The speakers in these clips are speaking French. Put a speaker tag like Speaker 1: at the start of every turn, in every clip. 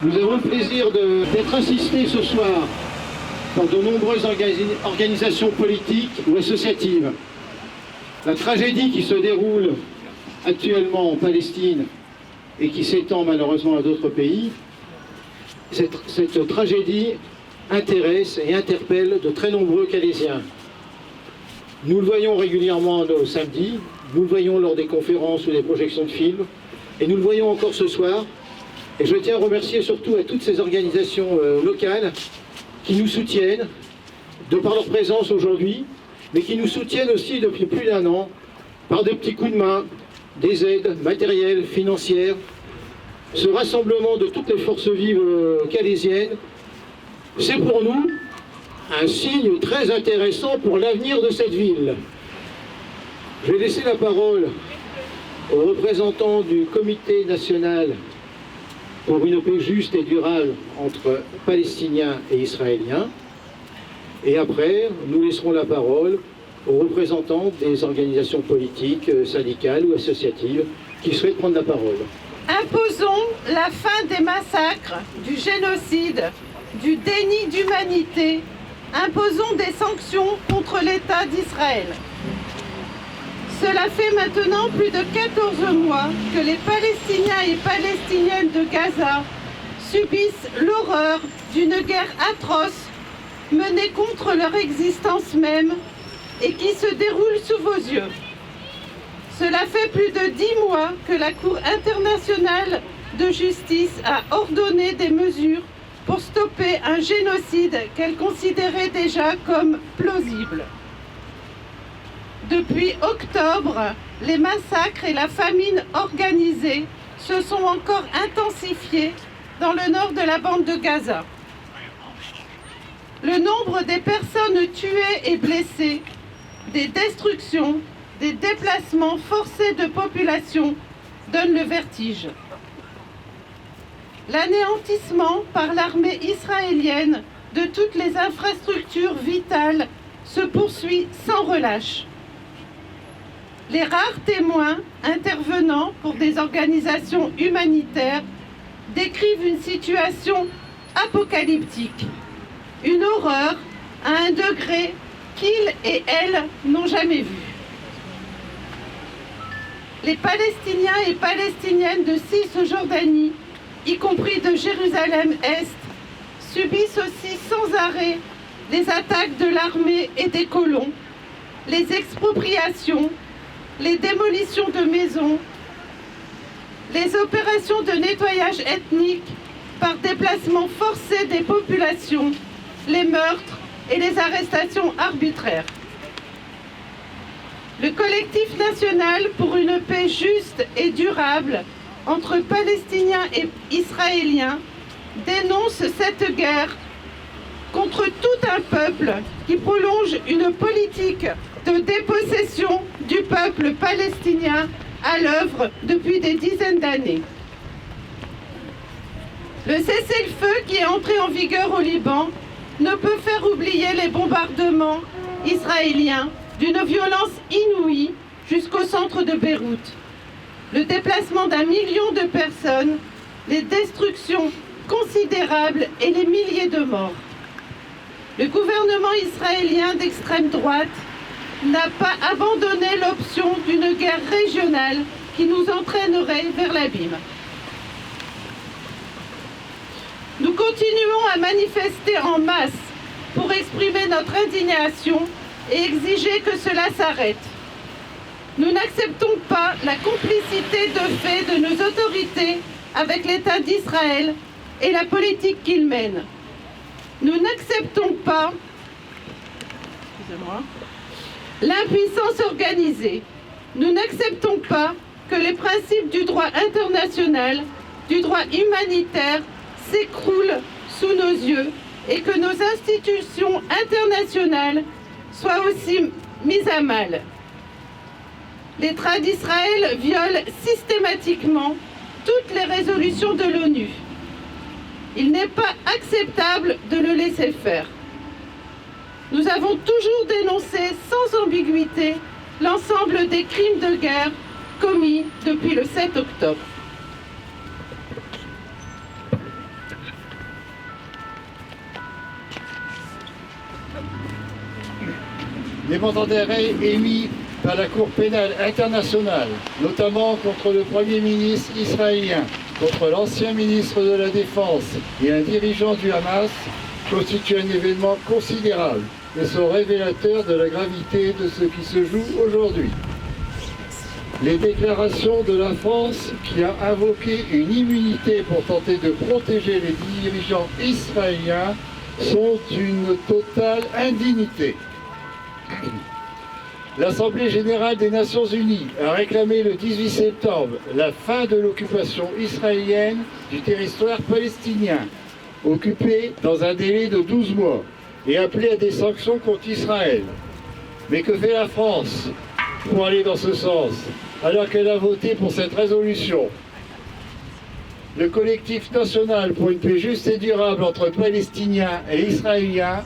Speaker 1: Nous avons le plaisir d'être assistés ce soir par de nombreuses organisations politiques ou associatives. La tragédie qui se déroule actuellement en Palestine et qui s'étend malheureusement à d'autres pays, cette tragédie intéresse et interpelle de très nombreux Calaisiens. Nous le voyons régulièrement nos samedis, nous le voyons lors des conférences ou des projections de films, et nous le voyons encore ce soir. Et je tiens à remercier surtout à toutes ces organisations locales qui nous soutiennent, de par leur présence aujourd'hui, mais qui nous soutiennent aussi depuis plus d'1 an, par des petits coups de main, des aides matérielles, financières. Ce rassemblement de toutes les forces vives calaisiennes, c'est pour nous un signe très intéressant pour l'avenir de cette ville. Je vais laisser la parole aux représentants du Comité national pour une paix juste et durable entre Palestiniens et Israéliens. Et après, nous laisserons la parole aux représentants des organisations politiques, syndicales ou associatives qui souhaitent prendre la parole.
Speaker 2: Imposons la fin des massacres, du génocide, du déni d'humanité. Imposons des sanctions contre l'État d'Israël. Cela fait maintenant plus de 14 mois que les Palestiniens et Palestiniennes de Gaza subissent l'horreur d'une guerre atroce menée contre leur existence même et qui se déroule sous vos yeux. Cela fait plus de 10 mois que la Cour internationale de justice a ordonné des mesures pour stopper un génocide qu'elle considérait déjà comme plausible. Depuis octobre, les massacres et la famine organisée se sont encore intensifiés dans le nord de la bande de Gaza. Le nombre des personnes tuées et blessées, des destructions, des déplacements forcés de population donne le vertige. L'anéantissement par l'armée israélienne de toutes les infrastructures vitales se poursuit sans relâche. Les rares témoins intervenant pour des organisations humanitaires décrivent une situation apocalyptique, une horreur à un degré qu'ils et elles n'ont jamais vu. Les Palestiniens et Palestiniennes de Cisjordanie, y compris de Jérusalem-Est, subissent aussi sans arrêt les attaques de l'armée et des colons, les expropriations, les démolitions de maisons, les opérations de nettoyage ethnique par déplacement forcé des populations, les meurtres et les arrestations arbitraires. Le collectif national pour une paix juste et durable entre Palestiniens et Israéliens dénonce cette guerre contre tout un peuple qui prolonge une politique de dépossession du peuple palestinien à l'œuvre depuis des dizaines d'années. Le cessez-le-feu qui est entré en vigueur au Liban ne peut faire oublier les bombardements israéliens d'une violence inouïe jusqu'au centre de Beyrouth. Le déplacement d'1 million de personnes, les destructions considérables et les milliers de morts. Le gouvernement israélien d'extrême droite n'a pas abandonné l'option d'une guerre régionale qui nous entraînerait vers l'abîme. Nous continuons à manifester en masse pour exprimer notre indignation et exiger que cela s'arrête. Nous n'acceptons pas la complicité de fait de nos autorités avec l'État d'Israël et la politique qu'il mène. Nous n'acceptons pas l'impuissance organisée. Nous n'acceptons pas que les principes du droit international, du droit humanitaire s'écroulent sous nos yeux et que nos institutions internationales soient aussi mises à mal. L'État d'Israël viole systématiquement toutes les résolutions de l'ONU. Il n'est pas acceptable de le laisser faire. Nous avons toujours dénoncé sans ambiguïté l'ensemble des crimes de guerre commis depuis le 7 octobre.
Speaker 1: les mandats d'arrêt émis par la Cour pénale internationale, notamment contre le Premier ministre israélien, contre l'ancien ministre de la Défense et un dirigeant du Hamas, constituent un événement considérable et sont révélateurs de la gravité de ce qui se joue aujourd'hui. Les déclarations de la France, qui a invoqué une immunité pour tenter de protéger les dirigeants israéliens, sont d'une totale indignité. L'Assemblée générale des Nations unies a réclamé le 18 septembre la fin de l'occupation israélienne du territoire palestinien, occupé dans un délai de 12 mois, et appelé à des sanctions contre Israël. Mais que fait la France pour aller dans ce sens, alors qu'elle a voté pour cette résolution? Le collectif national pour une paix juste et durable entre Palestiniens et Israéliens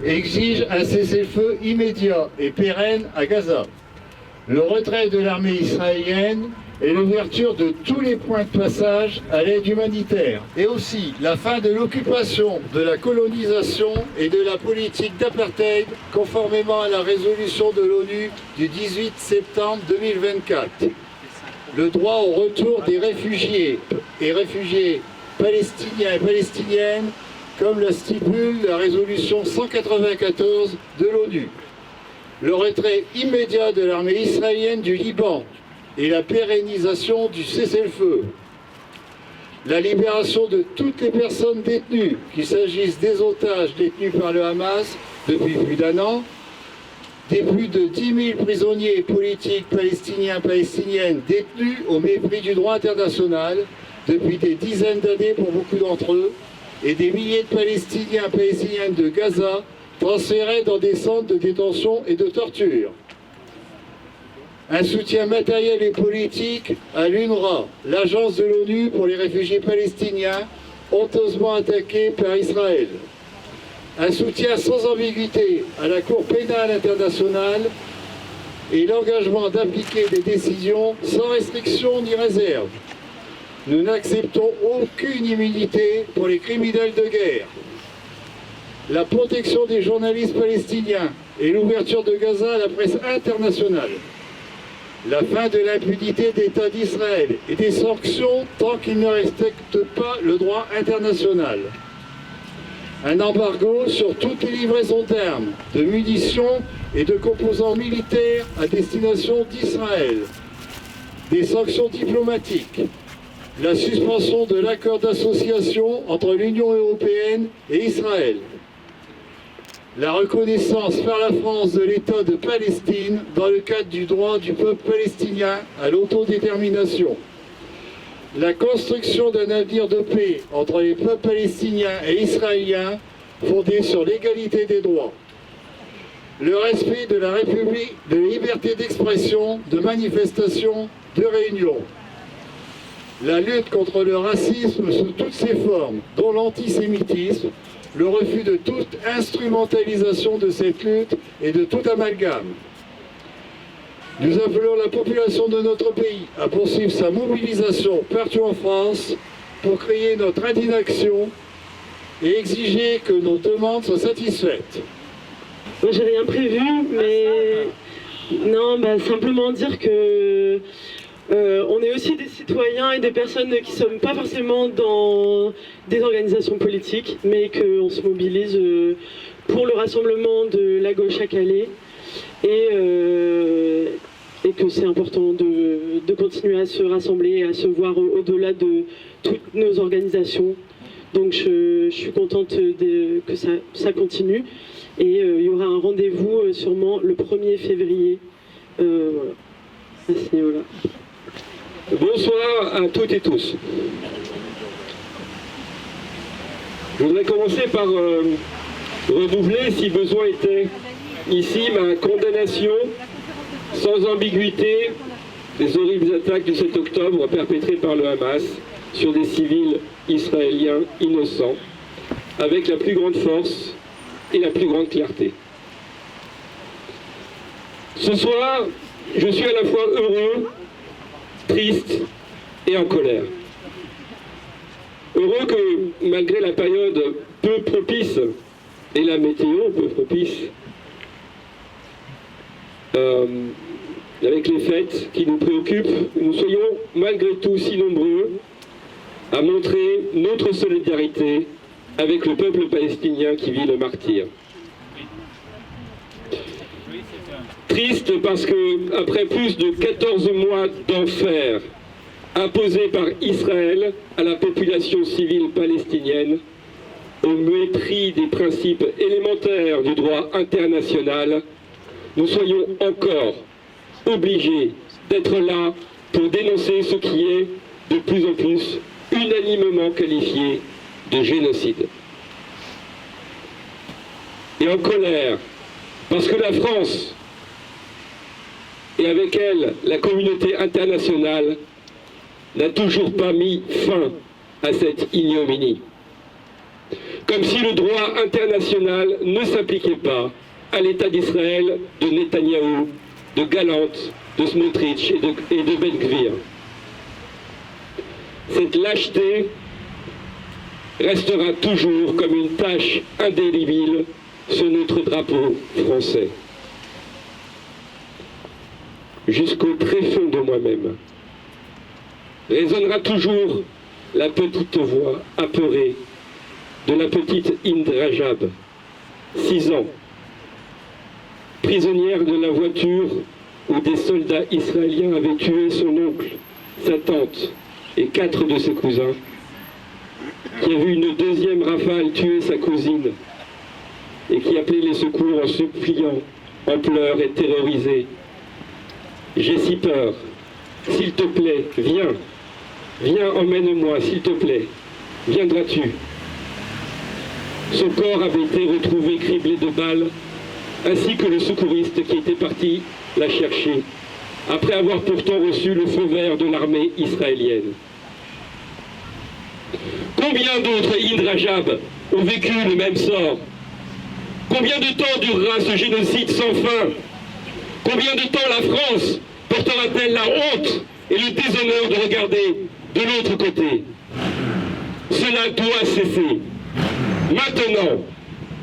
Speaker 1: exige un cessez-le-feu immédiat et pérenne à Gaza, le retrait de l'armée israélienne et l'ouverture de tous les points de passage à l'aide humanitaire, et aussi la fin de l'occupation, de la colonisation et de la politique d'apartheid, conformément à la résolution de l'ONU du 18 septembre 2024. Le droit au retour des réfugiés et réfugiés palestiniens et palestiniennes, comme le stipule la résolution 194 de l'ONU. Le retrait immédiat de l'armée israélienne du Liban et la pérennisation du cessez-le-feu. La libération de toutes les personnes détenues, qu'il s'agisse des otages détenus par le Hamas depuis plus d'1 an, des plus de 10 000 prisonniers politiques palestiniennes détenus au mépris du droit international depuis des dizaines d'années pour beaucoup d'entre eux, et des milliers de palestiniennes de Gaza transférés dans des centres de détention et de torture. Un soutien matériel et politique à l'UNRWA, l'agence de l'ONU pour les réfugiés palestiniens, honteusement attaquée par Israël. Un soutien sans ambiguïté à la Cour pénale internationale et l'engagement d'appliquer des décisions sans restriction ni réserve. Nous n'acceptons aucune immunité pour les criminels de guerre. La protection des journalistes palestiniens et l'ouverture de Gaza à la presse internationale. La fin de l'impunité d'État d'Israël et des sanctions tant qu'ils ne respectent pas le droit international. Un embargo sur toutes les livraisons d'armes, de munitions et de composants militaires à destination d'Israël. Des sanctions diplomatiques. La suspension de l'accord d'association entre l'Union européenne et Israël. La reconnaissance par la France de l'État de Palestine dans le cadre du droit du peuple palestinien à l'autodétermination. La construction d'un avenir de paix entre les peuples palestiniens et israéliens fondé sur l'égalité des droits. Le respect de la République, de la liberté d'expression, de manifestation, de réunion. La lutte contre le racisme sous toutes ses formes, dont l'antisémitisme, le refus de toute instrumentalisation de cette lutte et de tout amalgame. Nous appelons la population de notre pays à poursuivre sa mobilisation partout en France pour créer notre indignation et exiger que nos demandes soient satisfaites.
Speaker 3: Moi, j'ai rien prévu, mais non, simplement dire que on est aussi des citoyens et des personnes qui ne sommes pas forcément dans des organisations politiques, mais qu'on se mobilise pour le rassemblement de la gauche à Calais et que c'est important de continuer à se rassembler et à se voir au-delà de toutes nos organisations. Donc je suis contente que ça continue et il y aura un rendez-vous sûrement le 1er février à ce niveau-là.
Speaker 4: Bonsoir à toutes et tous. Je voudrais commencer par renouveler, si besoin était, ici ma condamnation sans ambiguïté des horribles attaques du 7 octobre perpétrées par le Hamas sur des civils israéliens innocents, avec la plus grande force et la plus grande clarté. Ce soir, je suis à la fois heureux, triste et en colère. Heureux que, malgré la période peu propice et la météo peu propice, avec les fêtes qui nous préoccupent, nous soyons malgré tout si nombreux à montrer notre solidarité avec le peuple palestinien qui vit le martyre. Triste parce que, après plus de 14 mois d'enfer imposés par Israël à la population civile palestinienne, au mépris des principes élémentaires du droit international, nous soyons encore obligés d'être là pour dénoncer ce qui est de plus en plus unanimement qualifié de génocide. Et en colère, parce que la France, et avec elle la communauté internationale, n'a toujours pas mis fin à cette ignominie. Comme si le droit international ne s'appliquait pas à l'État d'Israël, de Netanyahou, de Gallant, de Smotrich et de Ben Gvir. Cette lâcheté restera toujours comme une tache indélébile sur notre drapeau français. Jusqu'au très fond de moi-même résonnera toujours la petite voix apeurée de la petite Hind Rajab, 6 ans, prisonnière de la voiture où des soldats israéliens avaient tué son oncle, sa tante et 4 de ses cousins, qui a vu une deuxième rafale tuer sa cousine et qui appelait les secours en suppliant, en pleurs et terrorisée. J'ai si peur, s'il te plaît, viens, viens, emmène-moi, s'il te plaît, viendras-tu? Son corps avait été retrouvé criblé de balles, ainsi que le secouriste qui était parti la chercher, après avoir pourtant reçu le feu vert de l'armée israélienne. Combien d'autres Hind Rajab ont vécu le même sort? Combien de temps durera ce génocide sans fin? Combien de temps la France portera-t-elle la honte et le déshonneur de regarder de l'autre côté? Cela doit cesser. Maintenant,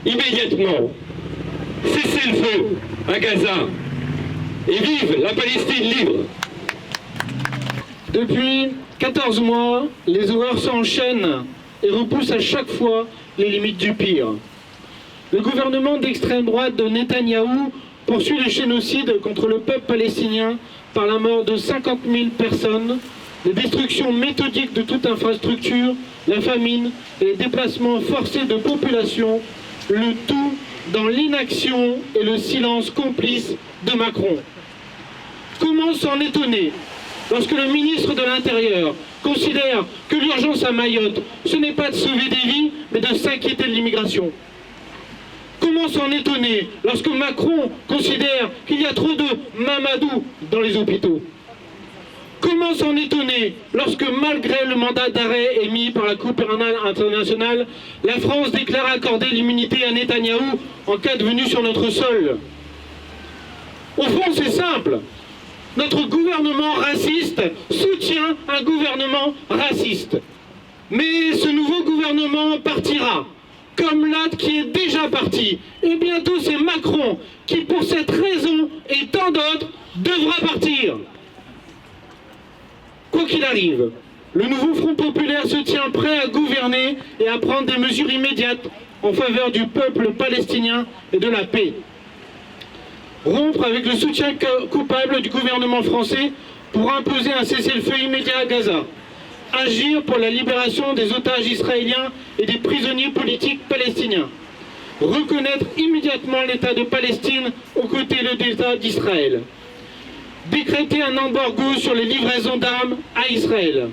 Speaker 4: immédiatement, cessez le feu à Gaza et vive la Palestine libre.
Speaker 5: Depuis 14 mois, les horreurs s'enchaînent et repoussent à chaque fois les limites du pire. Le gouvernement d'extrême droite de Netanyahou poursuit le génocide contre le peuple palestinien par la mort de 50 000 personnes, les destructions méthodiques de toute infrastructure, la famine et les déplacements forcés de population, le tout dans l'inaction et le silence complice de Macron. Comment s'en étonner lorsque le ministre de l'Intérieur considère que l'urgence à Mayotte, ce n'est pas de sauver des vies, mais de s'inquiéter de l'immigration? Comment s'en étonner lorsque Macron considère qu'il y a trop de Mamadou dans les hôpitaux? Comment s'en étonner lorsque, malgré le mandat d'arrêt émis par la Cour pénale internationale, la France déclare accorder l'immunité à Netanyahou en cas de venue sur notre sol? Au fond, c'est simple. Notre gouvernement raciste soutient un gouvernement raciste. Mais ce nouveau gouvernement partira, comme l'autre qui est déjà parti. Et bientôt c'est Macron qui, pour cette raison et tant d'autres, devra partir. Quoi qu'il arrive, le nouveau Front populaire se tient prêt à gouverner et à prendre des mesures immédiates en faveur du peuple palestinien et de la paix. Rompre avec le soutien coupable du gouvernement français pour imposer un cessez-le-feu immédiat à Gaza. Agir pour la libération des otages israéliens et des prisonniers politiques palestiniens. Reconnaître immédiatement l'État de Palestine aux côtés de l'État d'Israël. Décréter un embargo sur les livraisons d'armes à Israël.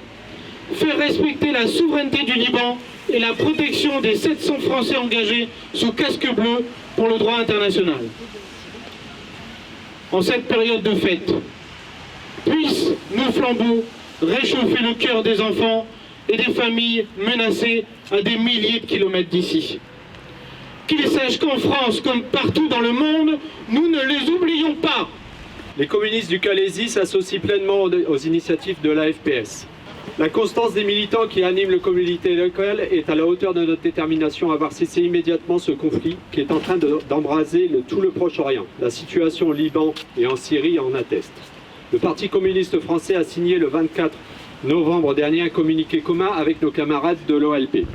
Speaker 5: Faire respecter la souveraineté du Liban et la protection des 700 Français engagés sous casque bleu pour le droit international. En cette période de fête, puissent nos flambeaux réchauffer le cœur des enfants et des familles menacées à des milliers de kilomètres d'ici. Qu'ils sachent qu'en France, comme partout dans le monde, nous ne les oublions pas.
Speaker 6: Les communistes du Calaisis s'associent pleinement aux initiatives de l'AFPS. La constance des militants qui animent le communauté locale est à la hauteur de notre détermination à voir cesser immédiatement ce conflit qui est en train d'embraser tout le Proche-Orient. La situation au Liban et en Syrie en atteste. Le Parti communiste français a signé le 24 novembre dernier un communiqué commun avec nos camarades de l'OLP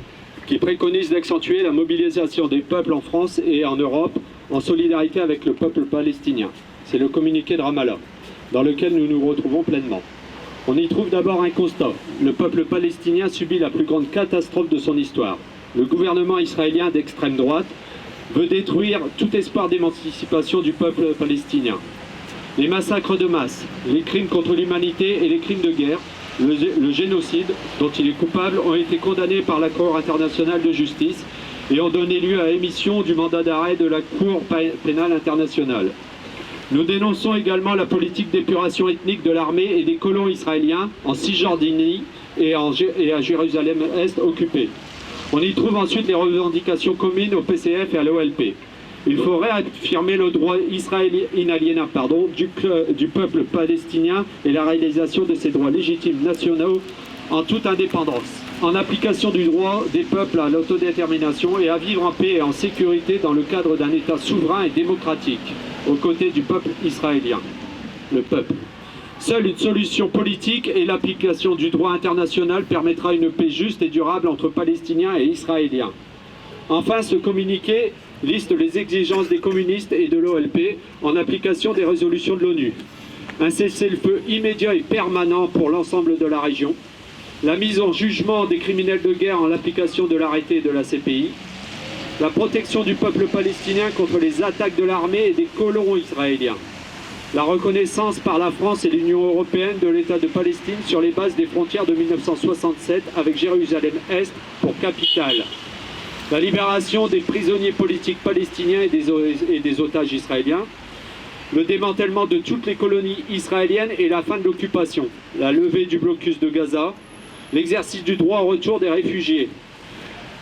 Speaker 6: qui préconise d'accentuer la mobilisation des peuples en France et en Europe en solidarité avec le peuple palestinien. C'est le communiqué de Ramallah, dans lequel nous nous retrouvons pleinement. On y trouve d'abord un constat. Le peuple palestinien subit la plus grande catastrophe de son histoire. Le gouvernement israélien d'extrême droite veut détruire tout espoir d'émancipation du peuple palestinien. Les massacres de masse, les crimes contre l'humanité et les crimes de guerre, le génocide dont il est coupable ont été condamnés par la Cour internationale de justice et ont donné lieu à émission du mandat d'arrêt de la Cour pénale internationale. Nous dénonçons également la politique d'épuration ethnique de l'armée et des colons israéliens en Cisjordanie et à Jérusalem-Est occupée. On y trouve ensuite les revendications communes au PCF et à l'OLP. Il faut réaffirmer le droit inaliénable du peuple palestinien et la réalisation de ses droits légitimes nationaux en toute indépendance, en application du droit des peuples à l'autodétermination et à vivre en paix et en sécurité dans le cadre d'un État souverain et démocratique, aux côtés du peuple israélien. Le peuple. Seule une solution politique et l'application du droit international permettra une paix juste et durable entre Palestiniens et Israéliens. Enfin, ce communiqué liste les exigences des communistes et de l'OLP en application des résolutions de l'ONU. Un cessez-le-feu immédiat et permanent pour l'ensemble de la région, la mise en jugement des criminels de guerre en l'application de l'arrêté de la CPI, la protection du peuple palestinien contre les attaques de l'armée et des colons israéliens, la reconnaissance par la France et l'Union européenne de l'État de Palestine sur les bases des frontières de 1967 avec Jérusalem-Est pour capitale, la libération des prisonniers politiques palestiniens et des otages israéliens, le démantèlement de toutes les colonies israéliennes et la fin de l'occupation, la levée du blocus de Gaza, l'exercice du droit au retour des réfugiés.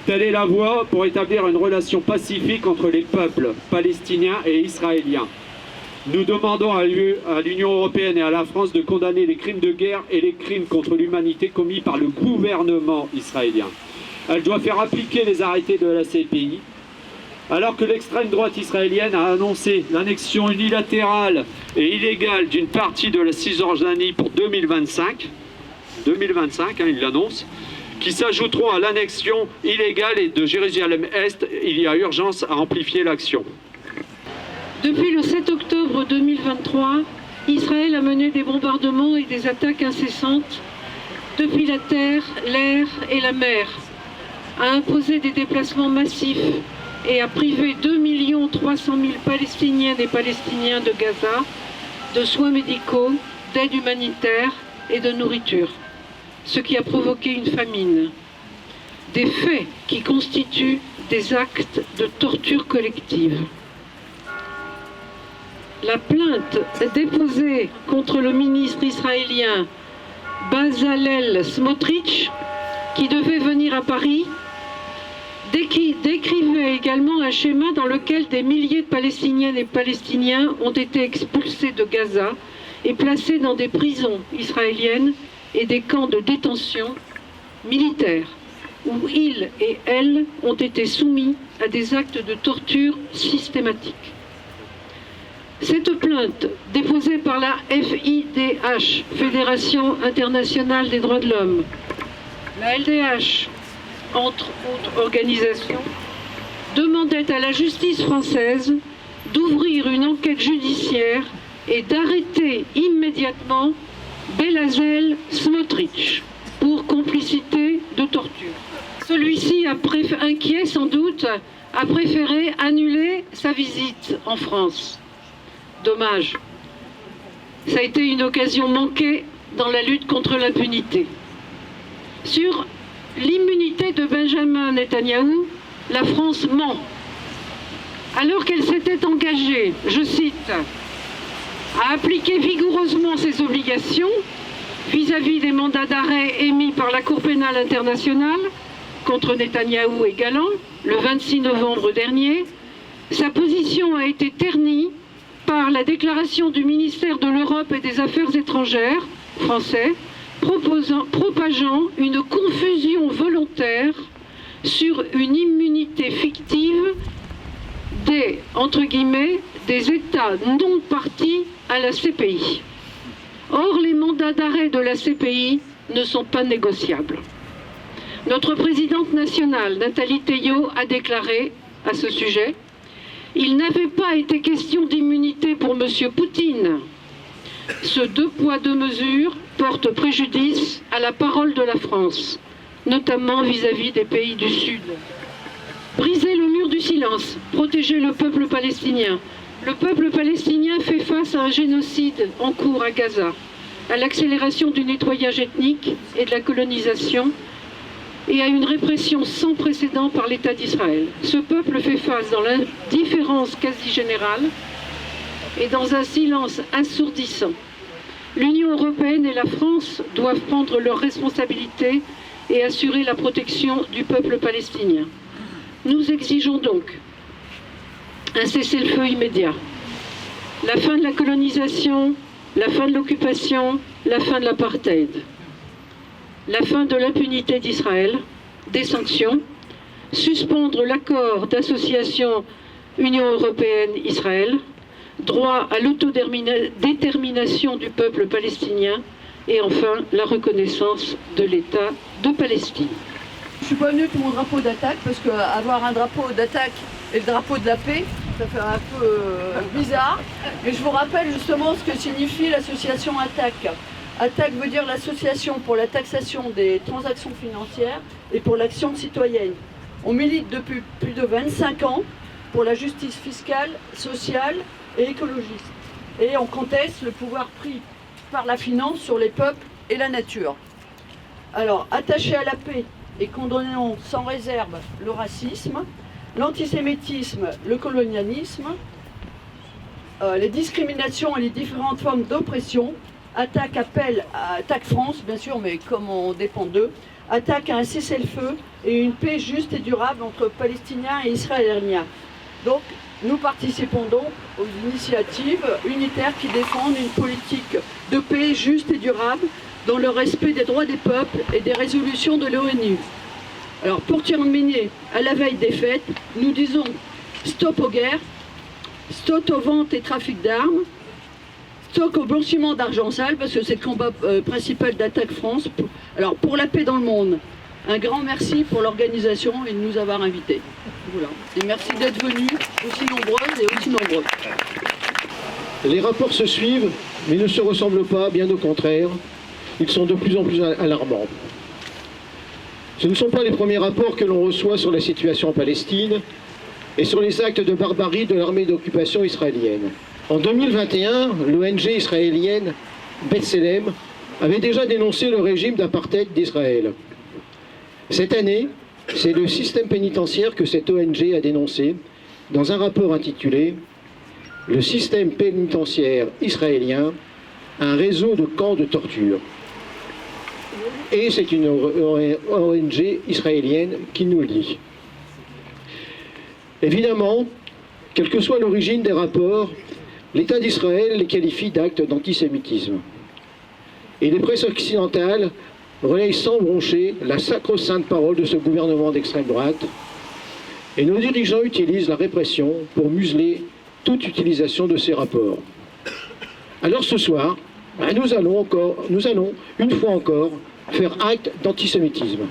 Speaker 6: Telle est la voie pour établir une relation pacifique entre les peuples palestiniens et israéliens. Nous demandons à l'Union européenne et à la France de condamner les crimes de guerre et les crimes contre l'humanité commis par le gouvernement israélien. Elle doit faire appliquer les arrêtés de la CPI, alors que l'extrême droite israélienne a annoncé l'annexion unilatérale et illégale d'une partie de la Cisjordanie pour 2025, il l'annonce, qui s'ajouteront à l'annexion illégale de Jérusalem-Est. Il y a urgence à amplifier l'action.
Speaker 7: Depuis le 7 octobre 2023, Israël a mené des bombardements et des attaques incessantes depuis la terre, l'air et la mer, a imposé des déplacements massifs et a privé 2 300 000 Palestiniennes et Palestiniens de Gaza de soins médicaux, d'aide humanitaire et de nourriture, ce qui a provoqué une famine. Des faits qui constituent des actes de torture collective. La plainte déposée contre le ministre israélien Bezalel Smotrich, qui devait venir à Paris, décrivait également un schéma dans lequel des milliers de Palestiniennes et Palestiniens ont été expulsés de Gaza et placés dans des prisons israéliennes et des camps de détention militaires, où ils et elles ont été soumis à des actes de torture systématiques. Cette plainte, déposée par la FIDH, Fédération internationale des droits de l'homme, la LDH, entre autres organisations, demandait à la justice française d'ouvrir une enquête judiciaire et d'arrêter immédiatement Bezalel Smotrich pour complicité de torture. Celui-ci, inquiet sans doute, a préféré annuler sa visite en France. Dommage. Ça a été une occasion manquée dans la lutte contre l'impunité. Sur l'immunité de Benjamin Netanyahou, la France ment. Alors qu'elle s'était engagée, je cite, à appliquer vigoureusement ses obligations vis-à-vis des mandats d'arrêt émis par la Cour pénale internationale contre Netanyahou et Galland le 26 novembre dernier, sa position a été ternie par la déclaration du ministère de l'Europe et des Affaires étrangères français propageant une confusion volontaire sur une immunité fictive des, entre guillemets, des États non partis à la CPI. Or, les mandats d'arrêt de la CPI ne sont pas négociables. Notre présidente nationale, Nathalie Théiot, a déclaré à ce sujet « Il n'avait pas été question d'immunité pour M. Poutine. Ce deux poids, deux mesures porte préjudice à la parole de la France, notamment vis-à-vis des pays du Sud. Briser le mur du silence, protéger le peuple palestinien. Le peuple palestinien fait face à un génocide en cours à Gaza, à l'accélération du nettoyage ethnique et de la colonisation, et à une répression sans précédent par l'État d'Israël. Ce peuple fait face dans l'indifférence quasi générale et dans un silence assourdissant. L'Union européenne et la France doivent prendre leurs responsabilités et assurer la protection du peuple palestinien. Nous exigeons donc un cessez-le-feu immédiat, la fin de la colonisation, la fin de l'occupation, la fin de l'apartheid, la fin de l'impunité d'Israël, des sanctions, suspendre l'accord d'association Union européenne-Israël, droit à l'autodétermination du peuple palestinien et enfin la reconnaissance de l'État de Palestine.
Speaker 8: Je ne suis pas venue avec mon drapeau d'attaque parce qu'avoir un drapeau d'attaque et le drapeau de la paix, ça fait un peu bizarre. Mais je vous rappelle justement ce que signifie l'association ATTAC. ATTAC veut dire l'association pour la taxation des transactions financières et pour l'action citoyenne. On milite depuis plus de 25 ans pour la justice fiscale, sociale et écologiste. Et on conteste le pouvoir pris par la finance sur les peuples et la nature. Alors, attachés à la paix et condamnons sans réserve le racisme, l'antisémitisme, le colonialisme, les discriminations et les différentes formes d'oppression. ATTAC appelle à ATTAC France, bien sûr, mais comme on dépend d'eux, ATTAC à un cessez-le-feu et une paix juste et durable entre Palestiniens et Israéliens. Donc, nous participons donc aux initiatives unitaires qui défendent une politique de paix juste et durable dans le respect des droits des peuples et des résolutions de l'ONU. Alors, pour terminer, à la veille des fêtes, nous disons stop aux guerres, stop aux ventes et trafic d'armes, stop au blanchiment d'argent sale, parce que c'est le combat principal d'ATTAC France. Alors, pour la paix dans le monde, un grand merci pour l'organisation et de nous avoir invités. Voilà. Et merci d'être venus aussi nombreuses et aussi nombreux.
Speaker 1: Les rapports se suivent, mais ne se ressemblent pas, bien au contraire. Ils sont de plus en plus alarmants. Ce ne sont pas les premiers rapports que l'on reçoit sur la situation en Palestine et sur les actes de barbarie de l'armée d'occupation israélienne. En 2021, l'ONG israélienne B'Tselem avait déjà dénoncé le régime d'apartheid d'Israël. Cette année, c'est le système pénitentiaire que cette ONG a dénoncé dans un rapport intitulé « Le système pénitentiaire israélien, un réseau de camps de torture ». Et c'est une ONG israélienne qui nous le dit. Évidemment, quelle que soit l'origine des rapports, l'État d'Israël les qualifie d'actes d'antisémitisme. Et les presses occidentales relayent sans broncher la sacro-sainte parole de ce gouvernement d'extrême droite. Et nos dirigeants utilisent la répression pour museler toute utilisation de ces rapports. Alors ce soir, nous allons, une fois encore, faire acte d'antisémitisme.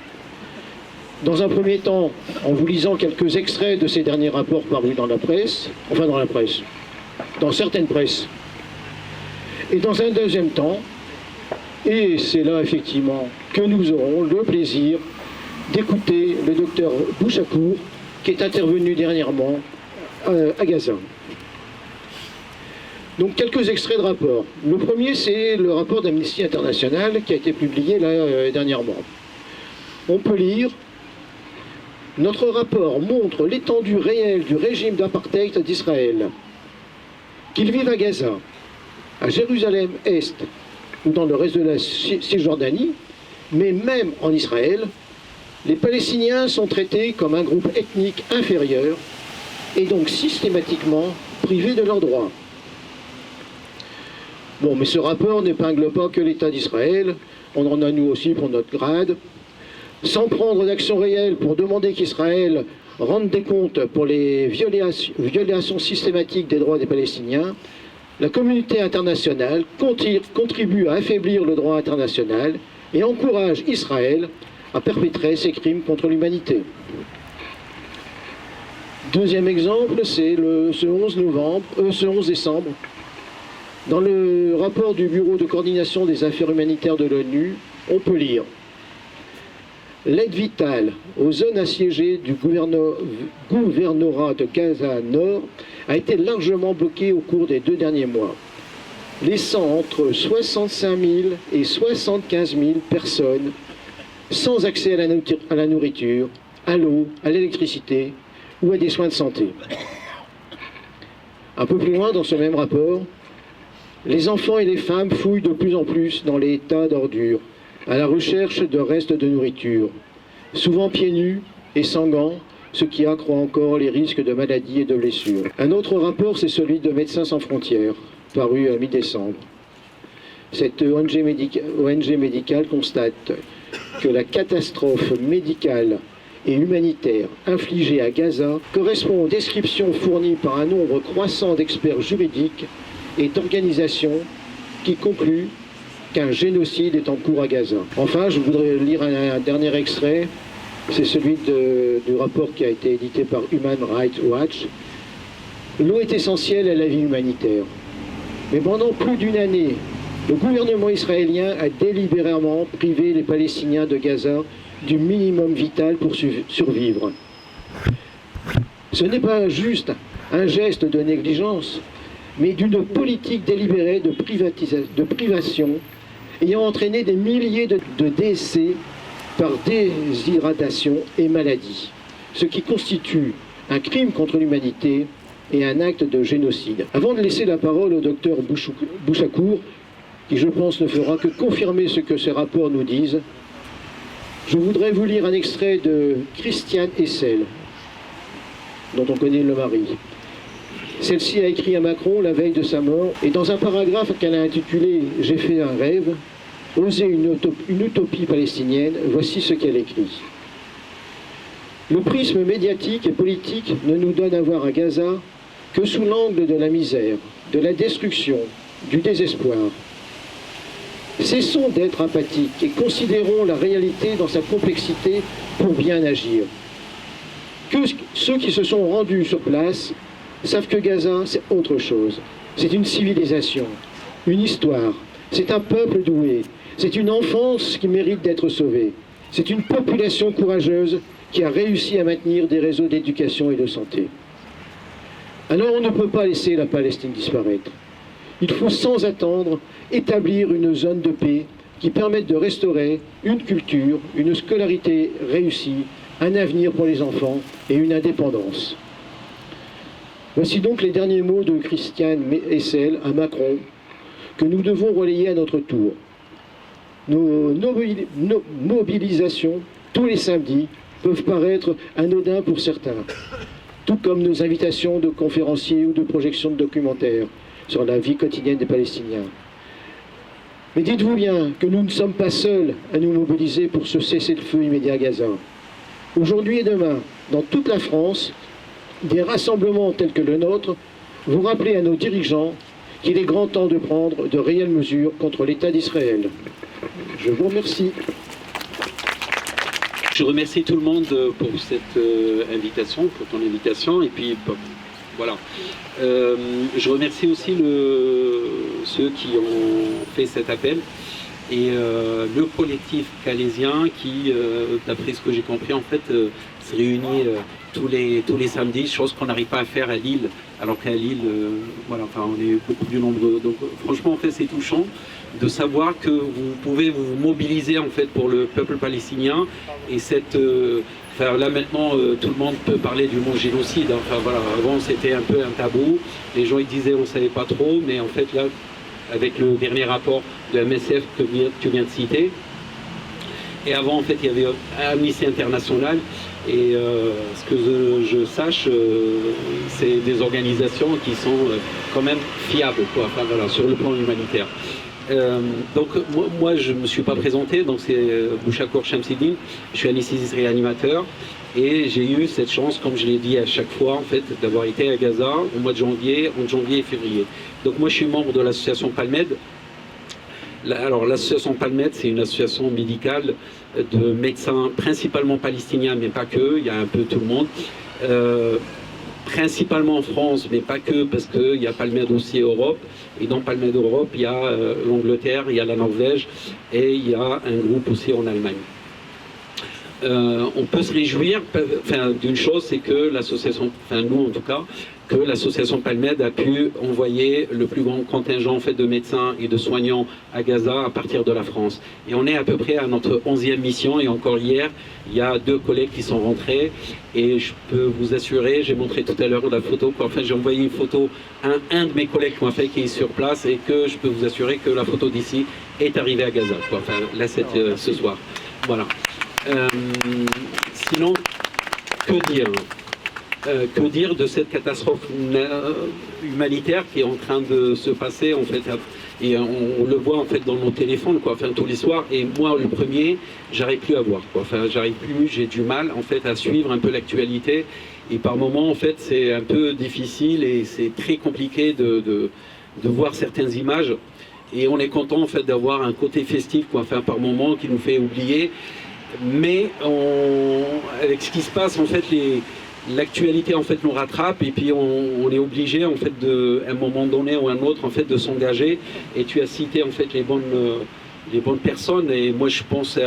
Speaker 1: Dans un premier temps, en vous lisant quelques extraits de ces derniers rapports parus dans la presse, dans certaines presses. Et dans un deuxième temps, et c'est là effectivement que nous aurons le plaisir d'écouter le docteur Bouchakour, qui est intervenu dernièrement à Gaza. Donc quelques extraits de rapports. Le premier, c'est le rapport d'Amnesty International qui a été publié là dernièrement. On peut lire « Notre rapport montre l'étendue réelle du régime d'apartheid d'Israël. Qu'ils vivent à Gaza, à Jérusalem-Est ou dans le reste de la Cisjordanie, mais même en Israël, les Palestiniens sont traités comme un groupe ethnique inférieur et donc systématiquement privés de leurs droits. Bon, mais ce rapport n'épingle pas que l'État d'Israël, on en a nous aussi pour notre grade. Sans prendre d'action réelle pour demander qu'Israël rende des comptes pour les violations systématiques des droits des Palestiniens, la communauté internationale contribue à affaiblir le droit international et encourage Israël à perpétrer ses crimes contre l'humanité. Deuxième exemple, c'est ce 11 décembre. Dans le rapport du Bureau de coordination des affaires humanitaires de l'ONU, on peut lire « L'aide vitale aux zones assiégées du gouvernorat de Gaza Nord a été largement bloquée au cours des 2 derniers mois, laissant entre 65 000 et 75 000 personnes sans accès à la nourriture, à l'eau, à l'électricité ou à des soins de santé. » Un peu plus loin dans ce même rapport, les enfants et les femmes fouillent de plus en plus dans les tas d'ordures, à la recherche de restes de nourriture, souvent pieds nus et sans gants, ce qui accroît encore les risques de maladies et de blessures. Un autre rapport, c'est celui de Médecins sans frontières, paru à mi-décembre. Cette ONG médicale constate que la catastrophe médicale et humanitaire infligée à Gaza correspond aux descriptions fournies par un nombre croissant d'experts juridiques et d'organisations qui concluent qu'un génocide est en cours à Gaza. Enfin, je voudrais lire un dernier extrait, c'est celui du rapport qui a été édité par Human Rights Watch. L'eau est essentielle à la vie humanitaire. Mais pendant plus d'une année, le gouvernement israélien a délibérément privé les Palestiniens de Gaza du minimum vital pour survivre. Ce n'est pas juste un geste de négligence, mais d'une politique délibérée de privation ayant entraîné des milliers de décès par déshydratation et maladie, ce qui constitue un crime contre l'humanité et un acte de génocide. Avant de laisser la parole au docteur Bouchakour, qui je pense ne fera que confirmer ce que ces rapports nous disent, je voudrais vous lire un extrait de Christiane Hessel, dont on connaît le mari. Celle-ci a écrit à Macron la veille de sa mort, et dans un paragraphe qu'elle a intitulé « J'ai fait un rêve », oser une utopie palestinienne, voici ce qu'elle écrit. Le prisme médiatique et politique ne nous donne à voir à Gaza que sous l'angle de la misère, de la destruction, du désespoir. Cessons d'être apathiques et considérons la réalité dans sa complexité pour bien agir. Que ceux qui se sont rendus sur place savent que Gaza, c'est autre chose. C'est une civilisation, une histoire, c'est un peuple doué, c'est une enfance qui mérite d'être sauvée. C'est une population courageuse qui a réussi à maintenir des réseaux d'éducation et de santé. Alors on ne peut pas laisser la Palestine disparaître. Il faut sans attendre établir une zone de paix qui permette de restaurer une culture, une scolarité réussie, un avenir pour les enfants et une indépendance. Voici donc les derniers mots de Christiane Hessel à Macron que nous devons relayer à notre tour. Nos mobilisations tous les samedis peuvent paraître anodins pour certains, tout comme nos invitations de conférenciers ou de projections de documentaires sur la vie quotidienne des Palestiniens. Mais dites-vous bien que nous ne sommes pas seuls à nous mobiliser pour ce cessez-le-feu immédiat à Gaza. Aujourd'hui et demain, dans toute la France, des rassemblements tels que le nôtre vont rappeler à nos dirigeants qu'il est grand temps de prendre de réelles mesures contre l'État d'Israël. Je vous remercie.
Speaker 9: Je remercie tout le monde pour cette invitation, pour ton invitation, et puis voilà. Je remercie aussi ceux qui ont fait cet appel et le collectif calaisien qui, d'après ce que j'ai compris, en fait, se réunit tous les samedis, chose qu'on n'arrive pas à faire à Lille, alors qu'à Lille, voilà, enfin, on est beaucoup plus nombreux. Donc franchement, en fait, c'est touchant de savoir que vous pouvez vous mobiliser en fait pour le peuple palestinien et enfin, là maintenant tout le monde peut parler du mot génocide. Enfin voilà, avant c'était un peu un tabou, les gens ils disaient on savait pas trop, mais en fait là avec le dernier rapport de MSF que tu viens de citer, et avant en fait il y avait Amnesty International, Et ce que je sache, c'est des organisations qui sont quand même fiables, quoi, enfin, voilà, sur le plan humanitaire. Donc moi je ne me suis pas présenté, donc c'est Bouchakour Shamsidine, je suis anesthésiste réanimateur et j'ai eu cette chance, comme je l'ai dit à chaque fois en fait, d'avoir été à Gaza au mois de janvier, entre janvier et février. Donc moi je suis membre de l'association Palmed. Alors l'association Palmed, c'est une association médicale de médecins principalement palestiniens, mais pas que, il y a un peu tout le monde. Principalement en France, mais pas que, parce qu'il y a Palmed aussi Europe, et dans Palmed Europe, il y a l'Angleterre, il y a la Norvège, et il y a un groupe aussi en Allemagne. On peut se réjouir d'une chose, c'est que l'association, enfin nous en tout cas, que l'association Palmed a pu envoyer le plus grand contingent en fait, de médecins et de soignants à Gaza à partir de la France. Et on est à peu près à notre 11e mission, et encore hier, il y a 2 collègues qui sont rentrés, et je peux vous assurer, j'ai montré tout à l'heure la photo, enfin j'ai envoyé une photo à un de mes collègues qui est sur place, et que je peux vous assurer que la photo d'ici est arrivée à Gaza, quoi. Enfin là ce soir. Voilà. Sinon, que dire de cette catastrophe humanitaire qui est en train de se passer en fait, et on le voit en fait dans nos téléphones, quoi, enfin tous les soirs, et moi le premier, j'arrive plus à voir, quoi, enfin j'arrive plus, j'ai du mal en fait à suivre un peu l'actualité, et par moments en fait c'est un peu difficile et c'est très compliqué de voir certaines images, et on est content en fait d'avoir un côté festif, quoi, enfin par moments qui nous fait oublier, mais avec ce qui se passe en fait l'actualité en fait nous rattrape, et puis on est obligé en fait à un moment donné ou à un autre en fait de s'engager, et tu as cité en fait les bonnes personnes, et moi je pense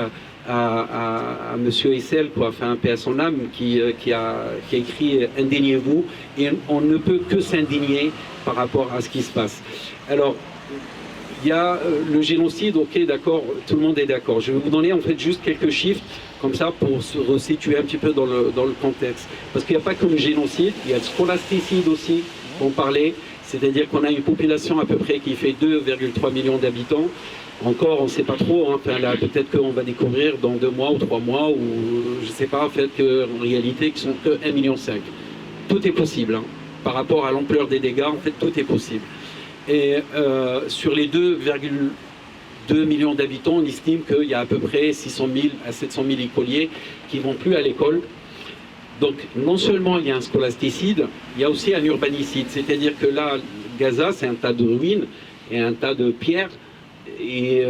Speaker 9: à Monsieur Essel, quoi, enfin paix à son âme, qui a écrit Indignez-vous, et on ne peut que s'indigner par rapport à ce qui se passe. Alors il y a le génocide, ok, d'accord, tout le monde est d'accord. Je vais vous donner en fait juste quelques chiffres, comme ça, pour se resituer un petit peu dans le contexte. Parce qu'il n'y a pas que le génocide, il y a le scolasticide aussi, on parlait, c'est-à-dire qu'on a une population à peu près qui fait 2,3 millions d'habitants. Encore, on ne sait pas trop, hein, enfin, là, peut-être qu'on va découvrir dans 2 mois ou 3 mois, ou je ne sais pas, en fait, qu'en réalité, qui sont que 1,5 million. Tout est possible, hein. Par rapport à l'ampleur des dégâts, en fait, tout est possible. Et sur les 2,2 millions d'habitants, on estime qu'il y a à peu près 600 000 à 700 000 écoliers qui ne vont plus à l'école. Donc non seulement il y a un scolasticide, il y a aussi un urbanicide. C'est-à-dire que là, Gaza, c'est un tas de ruines et un tas de pierres. Et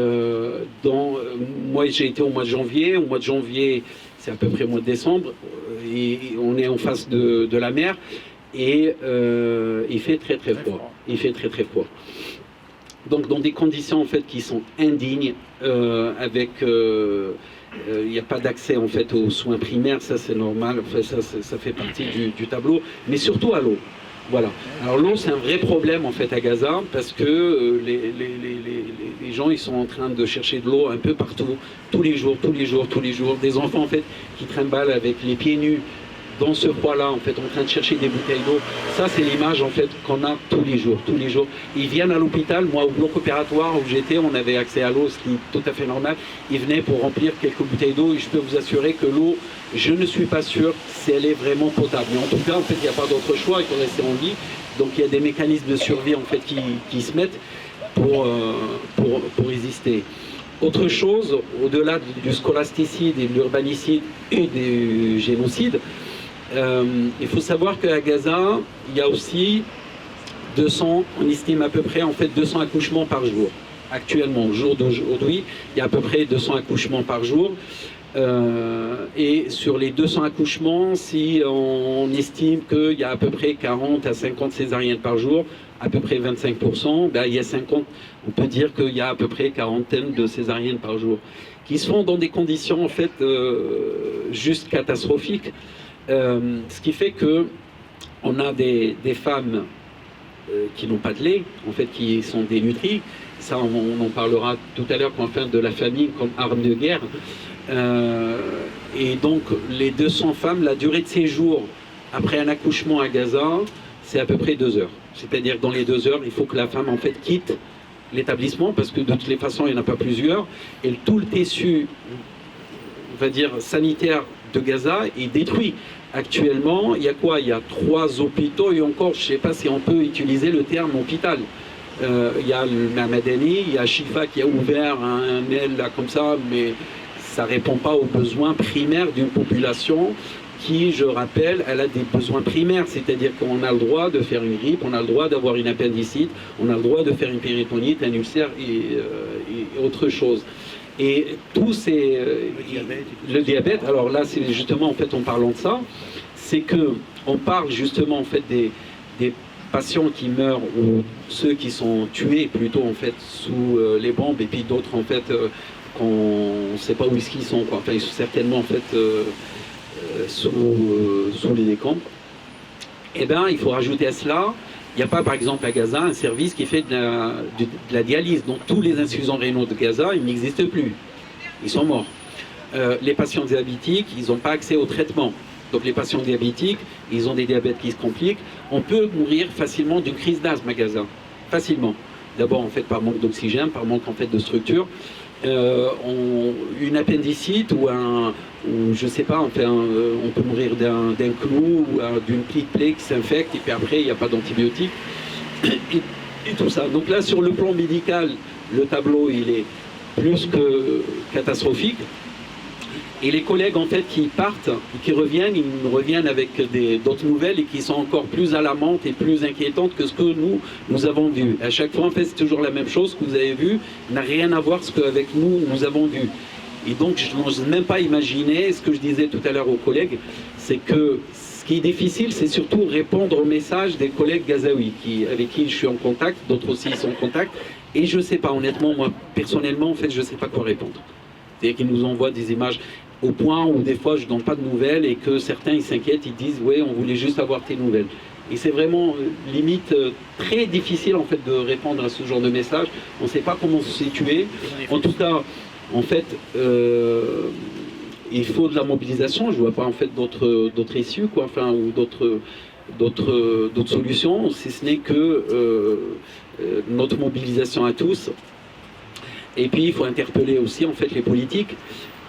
Speaker 9: moi, j'ai été au mois de janvier. Au mois de janvier, c'est à peu près au mois de décembre. Et on est en face de la mer. Et il fait très très froid. Il fait très très froid. Donc dans des conditions en fait qui sont indignes, avec il n'y a pas d'accès en fait aux soins primaires, ça c'est normal, enfin, ça fait partie du tableau, mais surtout à l'eau. Voilà. Alors l'eau c'est un vrai problème en fait à Gaza, parce que les gens ils sont en train de chercher de l'eau un peu partout, tous les jours, des enfants en fait qui trimballent avec les pieds nus dans ce froid-là, en fait, en train de chercher des bouteilles d'eau. Ça, c'est l'image, en fait, qu'on a tous les jours. Ils viennent à l'hôpital. Moi, au bloc opératoire où j'étais, on avait accès à l'eau, ce qui est tout à fait normal. Ils venaient pour remplir quelques bouteilles d'eau, et je peux vous assurer que l'eau, je ne suis pas sûr si elle est vraiment potable. Mais en tout cas, en fait, il n'y a pas d'autre choix, il faut rester en vie. Donc, il y a des mécanismes de survie, en fait, qui se mettent pour résister. Autre chose, au-delà du scolasticide et de l'urbanicide et du génocide, il faut savoir qu'à Gaza, il y a aussi 200, on estime à peu près en fait 200 accouchements par jour. Actuellement, au jour d'aujourd'hui, il y a à peu près 200 accouchements par jour. Et sur les 200 accouchements, si on estime qu'il y a à peu près 40 à 50 césariennes par jour, à peu près 25%, ben, il y a 50, on peut dire qu'il y a à peu près quarantaine de césariennes par jour, qui se font dans des conditions en fait juste catastrophiques. Ce qui fait que on a des femmes qui n'ont pas de lait, en fait, qui sont dénutries. Ça, on en parlera tout à l'heure, enfin, de la famine comme arme de guerre. Et donc, les 200 femmes, la durée de séjour après un accouchement à Gaza, c'est à peu près 2 heures. C'est-à-dire que dans les 2 heures, il faut que la femme, en fait, quitte l'établissement, parce que de toutes les façons, il n'y en a pas plusieurs. Et tout le tissu, on va dire, sanitaire de Gaza est détruit. Actuellement, il y a quoi? Il y a 3 hôpitaux, et encore, je ne sais pas si on peut utiliser le terme hôpital. Il y a le Madani, il y a Shifa qui a ouvert un aile là comme ça, mais ça ne répond pas aux besoins primaires d'une population qui, je rappelle, elle a des besoins primaires, c'est-à-dire qu'on a le droit de faire une grippe, on a le droit d'avoir une appendicite, on a le droit de faire une péritonite, un ulcère et autre chose. Et tous ces... le diabète, alors là, c'est justement, en fait, en parlant de ça, c'est qu'on parle justement, en fait, des patients qui meurent, ou ceux qui sont tués, plutôt, en fait, sous les bombes, et puis d'autres, en fait, on ne sait pas où est-ce qu'ils sont, quoi. Enfin, ils sont certainement, en fait... sous les décombres, eh bien, il faut rajouter à cela, il n'y a pas, par exemple, à Gaza, un service qui fait de la dialyse. Donc, tous les insuffisants rénaux de Gaza, ils n'existent plus. Ils sont morts. Les patients diabétiques, ils n'ont pas accès au traitement. Donc, les patients diabétiques, ils ont des diabètes qui se compliquent. On peut mourir facilement d'une crise d'asthme à Gaza. Facilement. D'abord, en fait, par manque d'oxygène, par manque, en fait, de structure. Une appendicite ou je sais pas, enfin, on peut mourir d'un clou ou d'une petite plaie qui s'infecte, et puis après il n'y a pas d'antibiotiques et tout ça. Donc là, sur le plan médical, le tableau il est plus que catastrophique. Et les collègues, en fait, qui partent, qui reviennent, ils reviennent avec d'autres nouvelles et qui sont encore plus alarmantes et plus inquiétantes que ce que nous avons vu. À chaque fois, en fait, c'est toujours la même chose que vous avez vu, n'a rien à voir ce qu'avec nous avons vu. Et donc, je n'ose même pas imaginer, ce que je disais tout à l'heure aux collègues, c'est que ce qui est difficile, c'est surtout répondre aux messages des collègues gazaouis, avec qui je suis en contact, d'autres aussi sont en contact, et je ne sais pas, honnêtement, moi, personnellement, en fait, je ne sais pas quoi répondre. C'est-à-dire qu'ils nous envoient des images au point où des fois je ne donne pas de nouvelles et que certains ils s'inquiètent, ils disent ouais, on voulait juste avoir tes nouvelles. Et c'est vraiment limite très difficile en fait de répondre à ce genre de message. On ne sait pas comment se situer. En tout cas, en fait, il faut de la mobilisation. Je ne vois pas en fait d'autres issues, quoi, enfin, ou d'autres solutions, si ce n'est que notre mobilisation à tous. Et puis il faut interpeller aussi en fait les politiques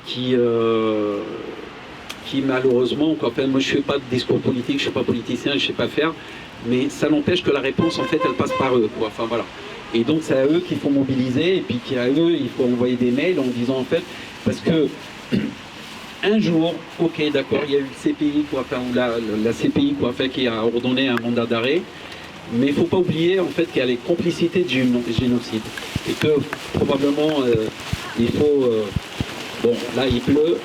Speaker 9: qui malheureusement, quoi, enfin, moi je ne fais pas de discours politique, je ne suis pas politicien, je ne sais pas faire, mais ça n'empêche que la réponse en fait elle passe par eux, quoi. Enfin voilà. Et donc c'est à eux qu'il faut mobiliser, et puis à eux il faut envoyer des mails en disant en fait, parce que un jour, ok d'accord, il y a eu le CPI, quoi, enfin, la CPI quoi, enfin, qui a ordonné un mandat d'arrêt. Mais il ne faut pas oublier en fait qu'il y a les complicités de génocide et que probablement il faut... bon, là il pleut.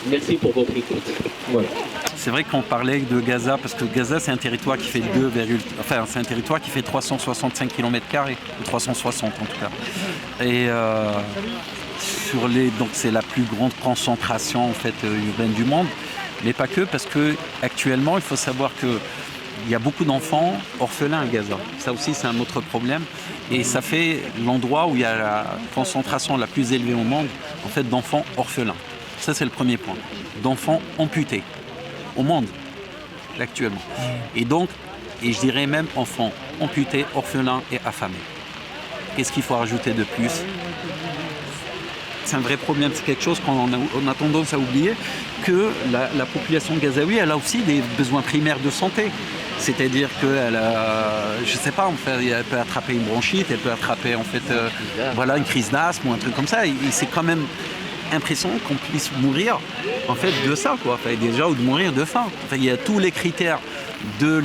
Speaker 9: Merci pour votre écoute. Voilà.
Speaker 10: C'est vrai qu'on parlait de Gaza parce que Gaza c'est un territoire qui fait c'est un territoire qui fait 365 km², ou 360 en tout cas. Et donc c'est la plus grande concentration en fait urbaine du monde, mais pas que, parce que actuellement il faut savoir que il y a beaucoup d'enfants orphelins à Gaza. Ça aussi, c'est un autre problème. Et ça fait l'endroit où il y a la concentration la plus élevée au monde, en fait, d'enfants orphelins. Ça, c'est le premier point. D'enfants amputés au monde, actuellement. Et donc, et je dirais même enfants amputés, orphelins et affamés. Qu'est-ce qu'il faut rajouter de plus ? C'est un vrai problème, c'est quelque chose qu'on a tendance à oublier, que la population gazaoui, elle a aussi des besoins primaires de santé. C'est-à-dire qu'elle a, je sais pas, en fait, elle peut attraper une bronchite, elle peut attraper en fait, voilà, une crise d'asthme ou un truc comme ça. Et c'est quand même impressionnant qu'on puisse mourir en fait de ça, quoi. Enfin, déjà, ou de mourir de faim. Enfin, il y a tous les critères de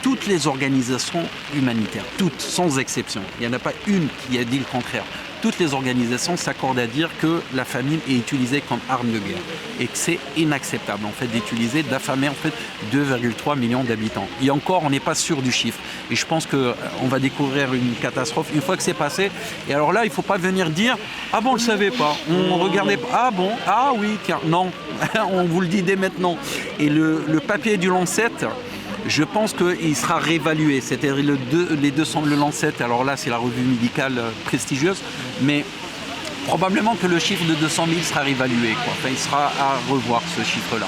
Speaker 10: toutes les organisations humanitaires, toutes, sans exception. Il n'y en a pas une qui a dit le contraire. Toutes les organisations s'accordent à dire que la famine est utilisée comme arme de guerre et que c'est inacceptable en fait d'utiliser, d'affamer en fait 2,3 millions d'habitants. Et encore, on n'est pas sûr du chiffre. Et je pense qu'on va découvrir une catastrophe une fois que c'est passé. Et alors là, il ne faut pas venir dire « Ah bon, on ne le savait pas, on regardait pas, ah bon, ah oui, tiens, non, on vous le dit dès maintenant. » Et le papier du Lancet, je pense qu'il sera réévalué, c'est-à-dire le Lancet, alors là c'est la revue médicale prestigieuse, mais probablement que le chiffre de 200 000 sera réévalué, quoi. Enfin, il sera à revoir ce chiffre-là.